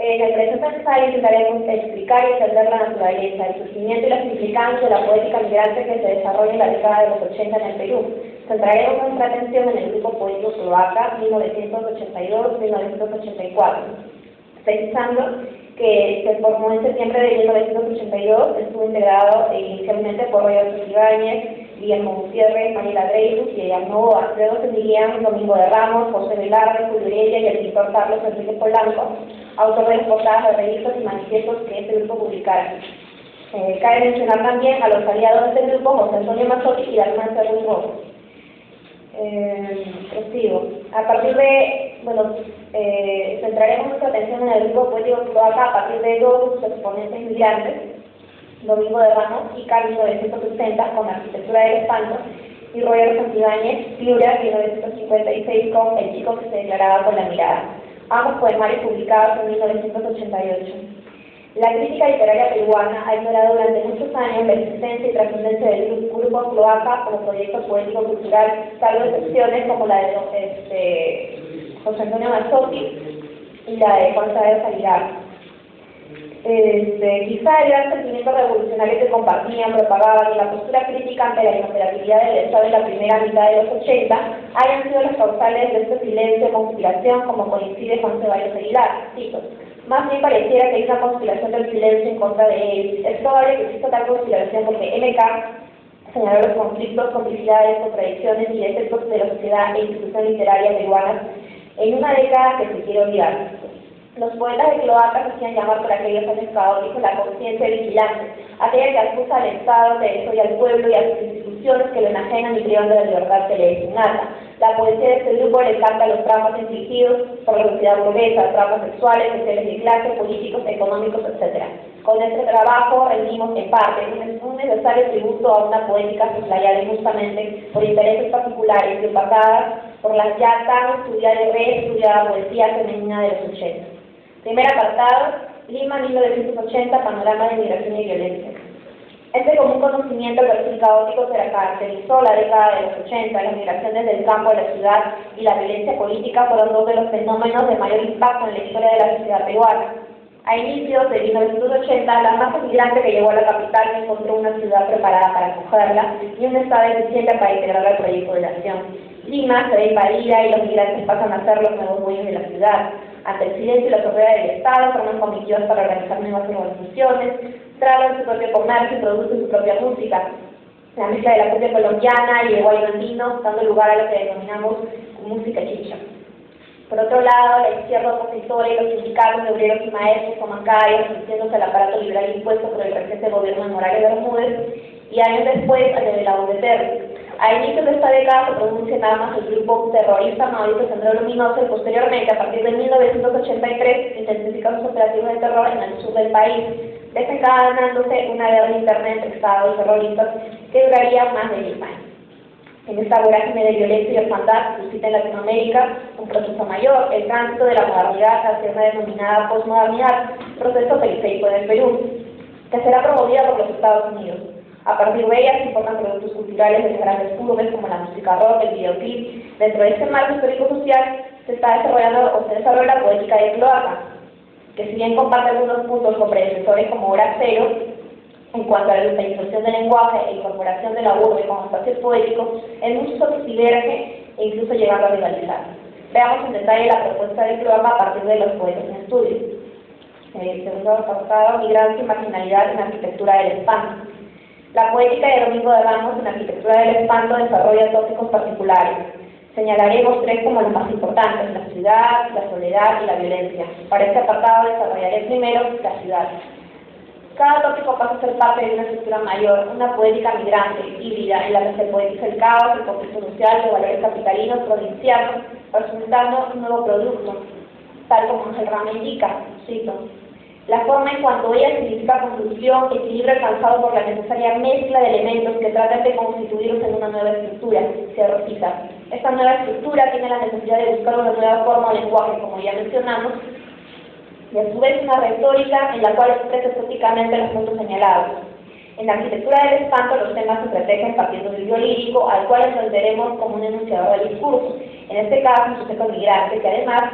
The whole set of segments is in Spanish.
En el presente ensayo intentaremos explicar y entender la naturaleza, el surgimiento y las implicancias de la poética migrante que se desarrolla en la década de los 80 en el Perú. Centraremos nuestra atención en el grupo poético Cloaca, 1982-1984, precisando que se formó en septiembre de 1982, estuvo integrado inicialmente por Roberto Ibáñez, Guillermo Gutiérrez, Mariela Dreyfus y Ella Novoa. Luego se seguirían Domingo de Ramos, José Velarde, Julio Heredia y el pintor Carlos Enrique Polanco, autor de las portadas de revistas y manifiestos que este grupo publicara. Cabe mencionar también a los aliados de este grupo, José Antonio Mazzotti y Dalman Cerro Rojo. Prosigo. A partir de, centraremos nuestra atención en el grupo poético Cloaca a partir de dos de sus exponentes migrantes, Domingo de Ramos y Carlos 1960 con Arquitectura del Espanto, y Roberto Santibáñez, Piura 1956 con El chico que se declaraba con la mirada, ambos poemarios publicados en 1988. La crítica literaria peruana ha ignorado durante muchos años la existencia y trascendencia del grupo Cloaca como proyecto poético-cultural, salvo excepciones como la de José Antonio Mazzotti y la de Juan Saavedra Aguilar. Quizá el gran sentimiento revolucionario que compartían, propagaban y la postura crítica ante la inoperatividad del Estado en la primera mitad de los 80 hayan sido las causales de este silencio de conspiración, como coincide Juan Ceballos Aguilar. Cito: más bien pareciera que hay una conspiración del silencio en contra de él. Es probable que exista tal conspiración porque MK señaló los conflictos, complicidades, contradicciones y defectos de la sociedad e institución literaria peruana en una década que se quiere olvidar. Los poetas de Cloaca se hacían llamar por aquellos años caóticos la conciencia vigilante, aquella que acusa al Estado de eso y al pueblo y a sus instituciones que lo enajenan y privan de la libertad que le es innata. La poesía de este grupo le canta los traumas infligidos por la sociedad burguesa, traumas sexuales, sociales de clase, políticos, económicos, etc. Con este trabajo rendimos en parte un necesario tributo a una poética soslayada injustamente por intereses particulares y opacadas por la ya tan estudiada y reestudiada poesía femenina de los 80. Primer apartado, Lima 1980, panorama de migración y violencia. Este común conocimiento del perfil caótico que caracterizó la década de los 80, las migraciones del campo a la ciudad y la violencia política fueron dos de los fenómenos de mayor impacto en la historia de la sociedad peruana. A inicios de 1980, la masa migrante que llegó a la capital no encontró una ciudad preparada para acogerla y un Estado eficiente para integrarla al proyecto de nación. Lima se ve invadida y los migrantes pasan a ser los nuevos dueños de la ciudad. Ante el silencio y la sordera del Estado, forman comitivas para organizar nuevas organizaciones, traban su propio comercio y producen su propia música. La mezcla de la cumbia colombiana y el guay andino, dando lugar a lo que denominamos música chicha. Por otro lado, la izquierda opositora y los sindicatos de obreros y maestros toman calles, resistiéndose al aparato liberal impuesto por el reciente gobierno de Morales Bermúdez, y años después al de la UDT. A inicios de esta década se pronuncia nada más el grupo terrorista Mauricio Sendero Luminoso y posteriormente, a partir de 1983, intensifican sus operativos de terror en el sur del país, desencadenándose una guerra interna entre Estados y terroristas que duraría más de 10 años. En esta vorágine de violencia y orfandad suscita en Latinoamérica un proceso mayor, el tránsito de la modernidad hacia una denominada posmodernidad, proceso periférico en el Perú, que será promovida por los Estados Unidos. A partir de ella se importan productos culturales de grandes urbes como la música rock, el videoclip. Dentro de este marco histórico-social se desarrolla la poética de Cloaca, que si bien comparte algunos puntos con predecesores como Hora Cero, en cuanto a la utilización del lenguaje e incorporación de la urbe como espacio poético, en muchos diverge e incluso llegando a rivalizar. Veamos en detalle la propuesta de Cloaca a partir de los poetas en estudio. Segundo apartado, migrancia y marginalidad en arquitectura del espanto. La poética de Domingo de Ramos en arquitectura del espanto desarrolla tópicos particulares. Señalaremos tres como los más importantes: la ciudad, la soledad y la violencia. Para este apartado desarrollaré primero la ciudad. Cada tópico pasa a ser parte de una estructura mayor, una poética migrante, híbrida, en la que se poetiza el caos, el conflicto social, los valores capitalinos, provincianos, resultando un nuevo producto, tal como Ángel Rama indica, cito: la forma en cuanto ella significa construcción, equilibrio alcanzado por la necesaria mezcla de elementos que tratan de constituirse en una nueva estructura, cierro cita. Esta nueva estructura tiene la necesidad de buscar una nueva forma o lenguaje, como ya mencionamos, y a su vez una retórica en la cual expresa estéticamente los puntos señalados. En la arquitectura del espanto los temas se protegen partiendo del guión lírico, al cual entenderemos como un enunciador del discurso, en este caso un sujeto migrante que además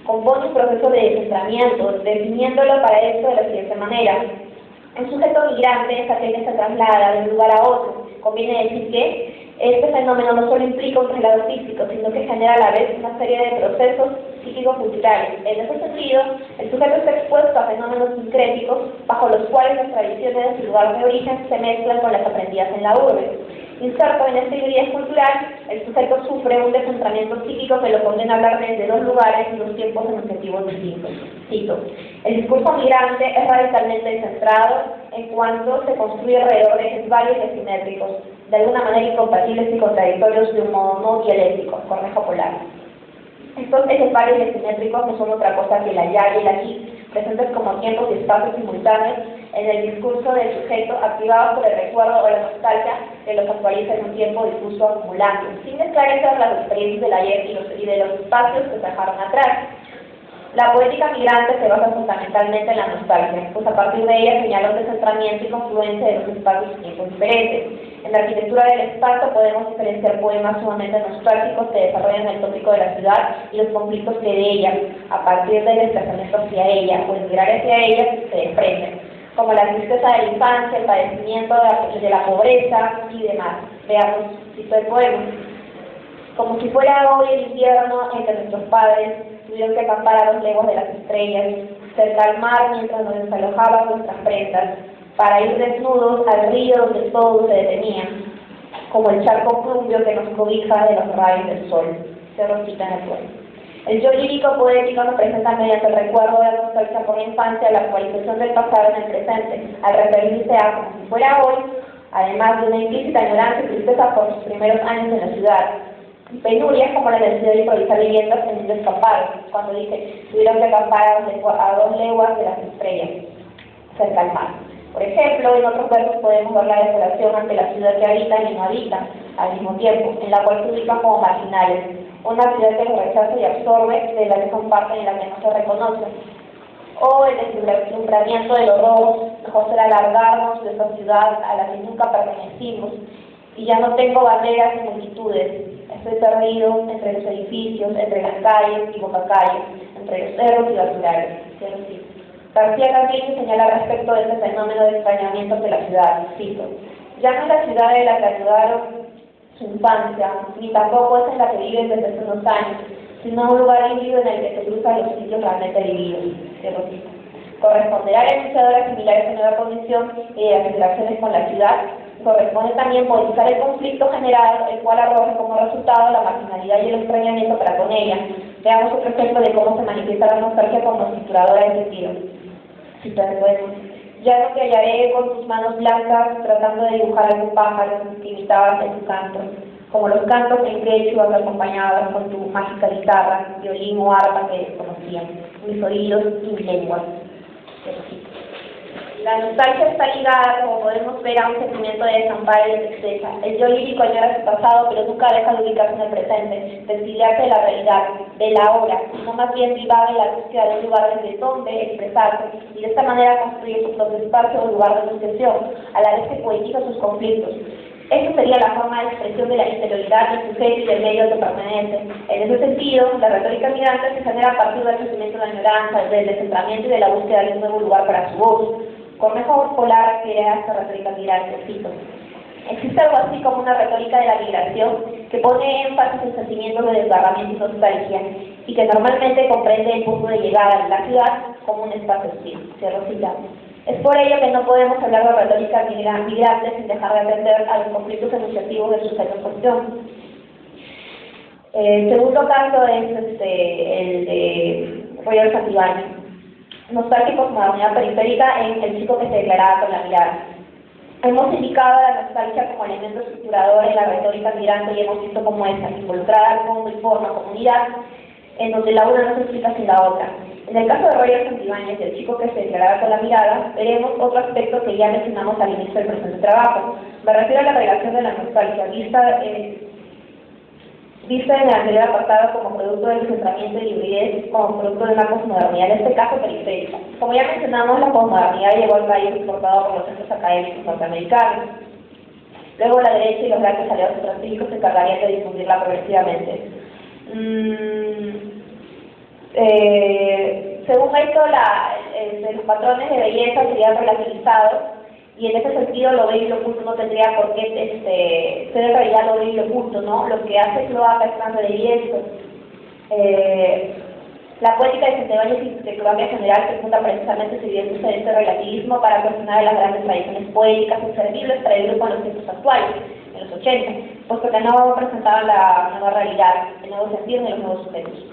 compone un proceso de descentramiento, definiéndolo para esto de la siguiente manera. Un sujeto migrante es aquel que se traslada de un lugar a otro. Conviene decir que este fenómeno no solo implica un traslado físico, sino que genera a la vez una serie de procesos psíquico-culturales. En ese sentido, el sujeto está expuesto a fenómenos sincréticos, bajo los cuales las tradiciones de su lugar de origen se mezclan con las aprendidas en la urbe. Inserto en esta hibridez cultural, el sujeto sufre un descentramiento psíquico que lo condena a hablar desde dos lugares y dos tiempos en objetivos distintos. Cito: el discurso migrante es radicalmente descentrado en cuanto se construye alrededor de ejes varios y asimétricos, de alguna manera incompatibles y contradictorios de un modo no dialéctico, cornejo polar. Estos ejes varios y asimétricos no son otra cosa que la ya y el aquí, presentes como tiempos y espacios simultáneos en el discurso del sujeto, activados por el recuerdo o la nostalgia que los actualiza en un tiempo difuso acumulando, sin esclarecer las experiencias del ayer y de los espacios que se dejaron atrás. La poética migrante se basa fundamentalmente en la nostalgia, pues a partir de ella señala un descentramiento y confluencia de los espacios y tiempos diferentes. En la arquitectura del espacio podemos diferenciar poemas sumamente nostálgicos que desarrollan el tópico de la ciudad y los conflictos que de ella, a partir del desplazamiento hacia ella o el migrar hacia ella, se desprenden, como la tristeza de la infancia, el padecimiento de la pobreza y demás. Veamos, cito el poema. Como si fuera hoy el invierno en que nuestros padres tuvieron que acampar a 2 leguas de las estrellas, cerca al mar mientras nos desalojaban nuestras prendas, para ir desnudos al río donde todo se detenía, como el charco plumbio que nos cobija de los rayos del sol. Se recita en el poema. El yo lírico poético nos presenta mediante el recuerdo de la nostalgia por la infancia, la actualización del pasado en el presente, al referirse a como si fuera hoy, además de una implícita añoranza y tristeza por sus primeros años en la ciudad. Penurias como la necesidad de improvisar viviendas en un descampado, cuando dice, tuvieron que acampar a 2 leguas de las estrellas, cerca al mar. Por ejemplo, en otros versos podemos ver la desolación ante la ciudad que habitan y no habitan al mismo tiempo, en la cual se ubican como marginales, una ciudad que los rechaza y absorbe, de la que son parte y la que no se reconoce. O el deslumbramiento de los robos, mejor será alargarnos de esta ciudad a la que nunca pertenecimos, y ya no tengo barreras y multitudes. Estoy perdido entre los edificios, entre las calles y bocacalles, entre los cerros y basurales. García Campillo señala respecto de este fenómeno de extrañamiento de la ciudad, cito: ya no es la ciudad de la que ayudaron su infancia, ni tampoco es en la que viven desde hace unos años, sino un lugar híbrido en el que se cruzan los sitios realmente vividos. Corresponderá al enunciador asimilar esta nueva condición y de las interacciones con la ciudad. Corresponde también politizar el conflicto generado, el cual arroja como resultado la marginalidad y el extrañamiento para con ella. Veamos otro ejemplo de cómo se manifiesta la nostalgia como estructuradora de sentido. Ya no te hallaré con tus manos blancas tratando de dibujar algún pájaro que imitabas en tu canto, como los cantos en quechua que acompañabas con tu mágica guitarra, violín o arpa que desconocían, mis oídos y mi lengua. La nostalgia está ligada, como podemos ver, a un sentimiento de desamparo y de tristeza. El yo lírico añora su pasado, pero nunca deja de ubicarse en el presente, de exiliarse de la realidad, de la hora, sino más bien divaga en la búsqueda de un lugar desde donde expresarse, y de esta manera construye su propio espacio o lugar de sucesión, a la vez que poetiza sus conflictos. Esta sería la forma de expresión de la interioridad del sujeto y del medio que permanece. En ese sentido, la retórica migrante se genera a partir del sentimiento de la añoranza, del descentramiento y de la búsqueda de un nuevo lugar para su voz. Cornejo Polar crea esta retórica migrante, cito: existe algo así como una retórica de la migración que pone énfasis en sentimientos de desgarramiento y nostalgia y que normalmente comprende el punto de llegada de la ciudad como un espacio hostil. Cierro cita. Es por ello que no podemos hablar de retórica migrante sin dejar de atender a los conflictos enunciativos del sujeto en cuestión. El segundo caso es el de Roger Santibáñez. Nostálgicos, modernidad periférica en El chico que se declaraba con la mirada. Hemos indicado a la nostalgia como elemento estructurador en la retórica migrante y hemos visto cómo esta, involucrada al fondo y forma comunidad, en donde la una no se explica sin la otra. En el caso de Roger Santibáñez y El chico que se declaraba con la mirada, veremos otro aspecto que ya mencionamos al inicio del presente trabajo. Me refiero a la relación de la nostalgia, vista en el anterior apartado como producto del descentramiento y hibridez, como producto de una posmodernidad, en este caso periférica. Como ya mencionamos, la posmodernidad llegó al país exportado por los centros académicos norteamericanos. Luego la derecha y los grandes aliados estratégicos se encargarían de difundirla progresivamente. Según esto, los patrones de belleza serían relativizados, y en ese sentido lo bello y lo oculto no tendría por qué ser en realidad lo bello y lo oculto, ¿no? Lo que hace Cloaca es manifiesto. La poética de Santibáñez y de Cloaca en general se funda precisamente sirviéndose de este relativismo para cuestionar las grandes tradiciones poéticas inservibles para el grupo en los tiempos actuales, en los 80, puesto que no presentaban la nueva realidad, el nuevo sentido ni los nuevos sujetos.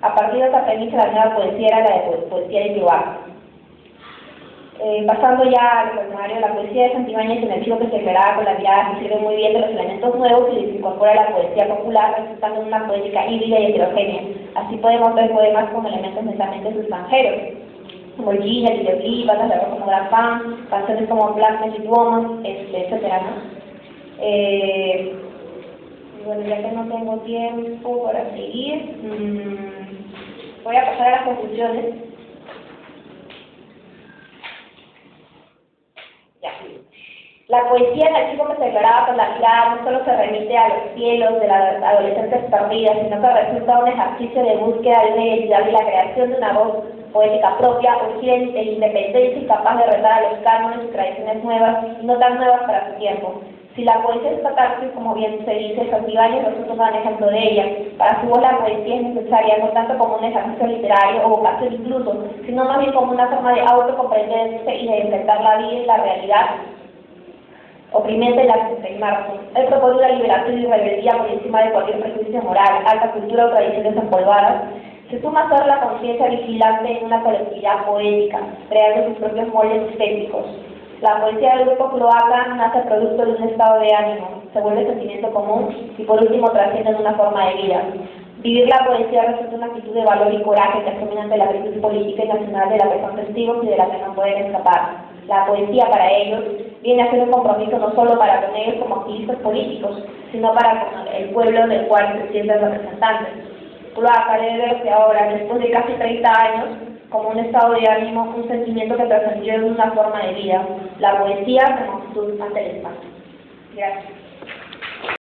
A partir de esta premisa, la nueva poesía era la de poesía de Cloaca. Pasando ya al cuestionario, la poesía de Santibáñez en el siglo que se declaraba con la mirada se sirve muy bien de los elementos nuevos y se incorpora la poesía popular, resultando en una poética híbrida y heterogénea. Así podemos ver poemas con elementos netamente extranjeros, como el Gina, el videoclip, bandas de rock como Grand Pan, canciones como Black Magic Woman, etcétera, ¿no? Bueno, ya que no tengo tiempo para seguir, voy a pasar a las conclusiones. La poesía en el chico que se declaraba con la mirada no solo se remite a los cielos de las adolescentes perdidas, sino que resulta un ejercicio de búsqueda de una identidad y la creación de una voz poética propia, urgente e independencia y capaz de retar a los cánones y tradiciones nuevas y no tan nuevas para su tiempo. Si la poesía es catarsis, como bien se dice, Santibáñez resulta un gran ejemplo de ella. Para su voz la poesía es necesaria no tanto como un ejercicio literario o vocación incluso, sino más bien como una forma de autocomprenderse y de enfrentar la vida y la realidad oprimente de la marzo. Él propone una liberación y rebeldía por encima de cualquier prejuicio moral, alta cultura o tradiciones empolvadas. Se suma a ser la conciencia vigilante en una colectividad poética, creando sus propios moldes estéticos. La poesía del grupo Cloaca nace producto de un estado de ánimo, se vuelve sentimiento común y por último trasciende en una forma de vida. Vivir la poesía resulta una actitud de valor y coraje que asumen ante la crisis política y nacional de la que son testigos y de la que no pueden escapar. La poesía para ellos viene a ser un compromiso no solo para con ellos como activistas políticos, sino para con el pueblo del cual se sienten representantes. Cloaca debe verse ahora, después de casi 30 años, como un estado de ánimo, un sentimiento que trascendió en una forma de vida, la poesía como actitud ante el espacio. Gracias.